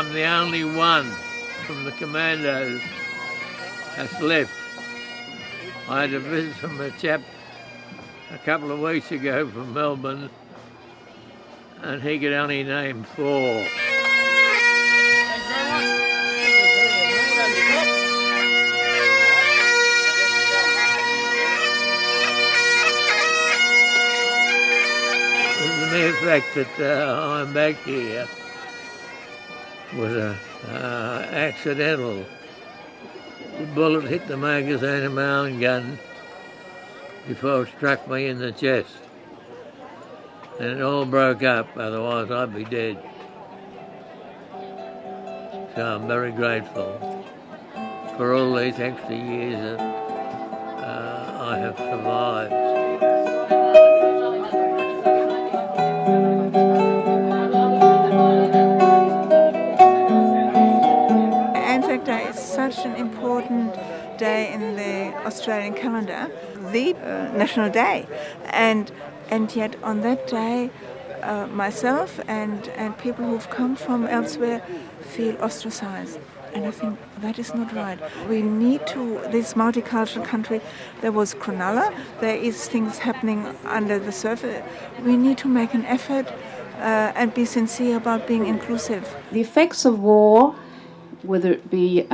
I'm the only one from the commandos that's left. I had a visit from a chap a couple of weeks ago from Melbourne, and he could only name 4. The mere fact that I'm back here was accidental. The bullet hit the magazine of my own gun before it struck me in the chest. And it all broke up, otherwise I'd be dead. So I'm very grateful for all these extra years that I have survived. ANZAC Day is such an important day in the Australian calendar, the national day, and yet on that day myself and people who've come from elsewhere feel ostracized, and I think that is not right. We need to, this multicultural country, there was Cronulla, there is things happening under the surface. We need to make an effort and be sincere about being inclusive. The effects of war, whether it be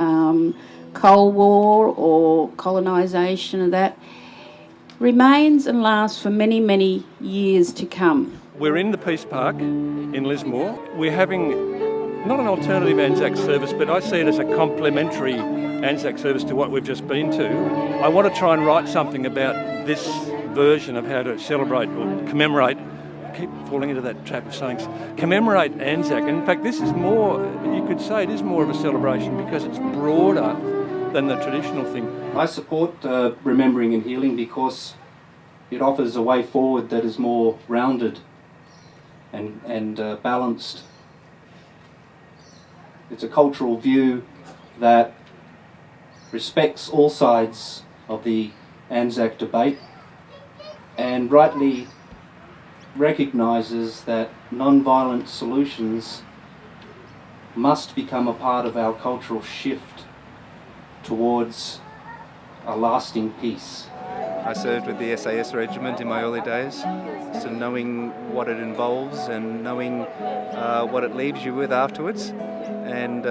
Cold War or colonisation of that, remains and lasts for many, many years to come. We're in the Peace Park in Lismore. We're having not an alternative ANZAC service, but I see it as a complementary ANZAC service to what we've just been to. I want to try and write something about this version of how to celebrate or commemorate. I keep falling into that trap of saying commemorate ANZAC. And in fact, this is more, you could say it is more of a celebration because it's broader than the traditional thing. I support Remembering and Healing because it offers a way forward that is more rounded and balanced. It's a cultural view that respects all sides of the ANZAC debate and rightly recognises that non-violent solutions must become a part of our cultural shift towards a lasting peace. I served with the SAS regiment in my early days, so knowing what it involves and knowing what it leaves you with afterwards, and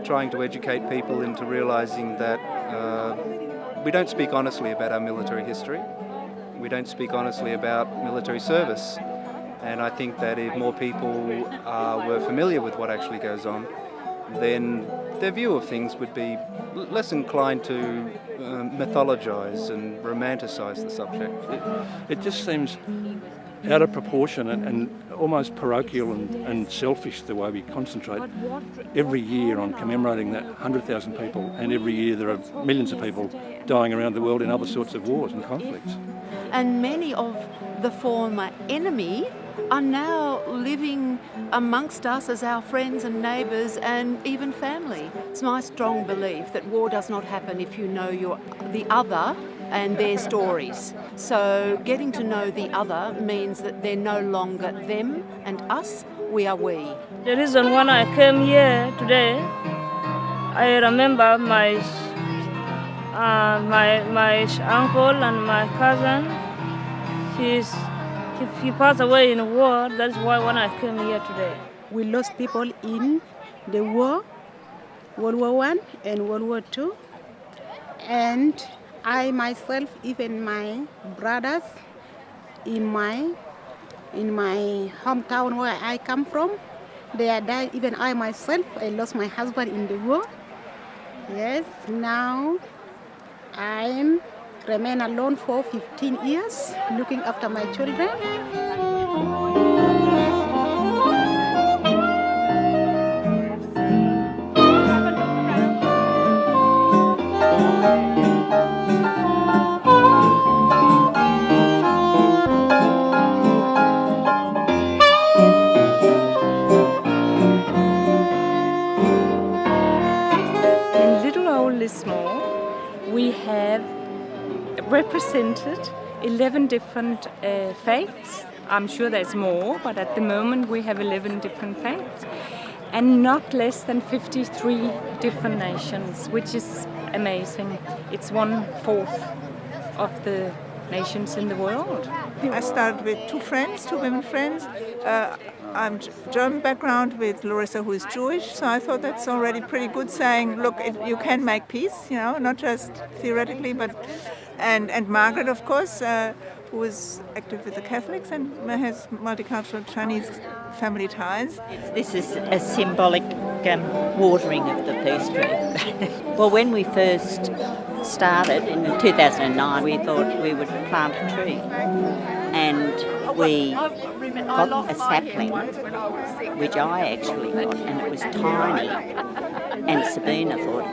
trying to educate people into realising that we don't speak honestly about our military history, we don't speak honestly about military service, and I think that if more people were familiar with what actually goes on, then their view of things would be less inclined to mythologise and romanticise the subject. It just seems out of proportion and almost parochial and selfish the way we concentrate every year on commemorating that 100,000 people, and every year there are millions of people dying around the world in other sorts of wars and conflicts. And many of the former enemy are now living amongst us as our friends and neighbours and even family. It's my strong belief that war does not happen if you know the other and their stories. So getting to know the other means that they're no longer them and us, we are we. The reason when I came here today, I remember my uncle and my cousin. He passed away in a war. That's why when I came here today. We lost people in the war, World War I and World War II. And I myself, even my brothers, in my hometown where I come from, they are died. Even I myself, I lost my husband in the war. Yes, now I remain alone for 15 years, looking after my children. In little old Lismore, we have represented 11 different faiths. I'm sure there's more, but at the moment we have 11 different faiths. and not less than 53 different nations, which is amazing. It's 1/4 of the nations in the world. I started with two women friends. I'm German background with Larissa, who is Jewish, so I thought that's already pretty good, saying, look, you can make peace, not just theoretically, but and Margaret, of course, who is active with the Catholics and has multicultural Chinese family ties. This is a symbolic watering of the peace tree. Well, when we first started in 2009, we thought we would plant a tree, and we got a sapling, which I actually got, and it was tiny. And Sabina thought,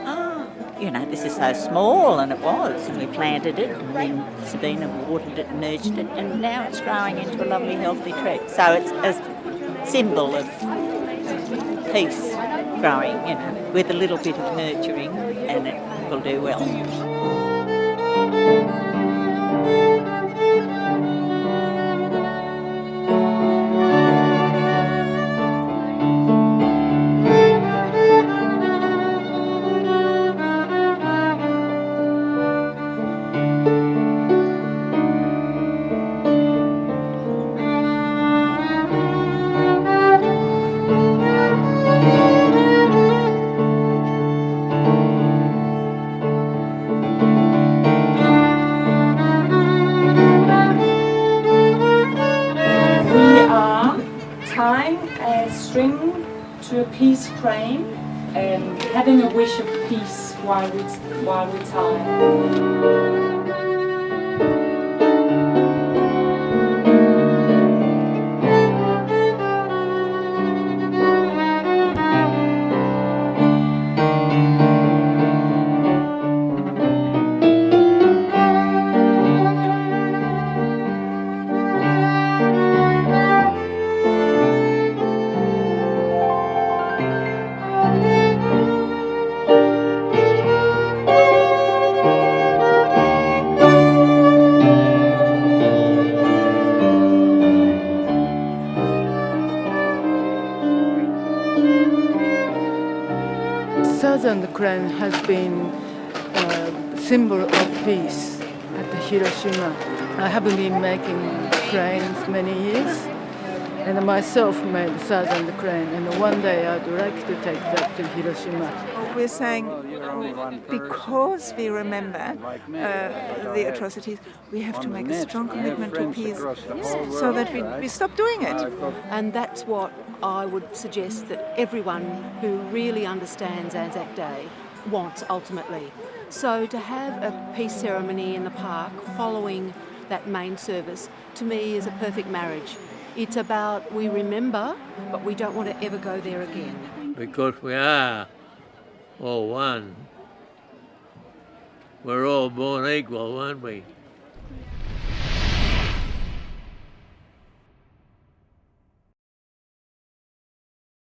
this is so small, and it was. And we planted it, and then Sabina watered it and nurtured it, and now it's growing into a lovely, healthy tree. So it's a symbol of peace growing, with a little bit of nurturing, and it will do well. Tying a string to a peace frame and having a wish of peace while we tie. Southern Crown has been a symbol of peace at Hiroshima. I have been making cranes many years, and myself made Southern Crown, and one day I'd like to take that to Hiroshima. We're saying because we remember the atrocities, we have to make a strong commitment to peace so that we stop doing it. And that's what I would suggest that everyone who really understands ANZAC Day wants ultimately. So to have a peace ceremony in the park following that main service, to me, is a perfect marriage. It's about we remember, but we don't want to ever go there again. Because we are all one. We're all born equal, aren't we?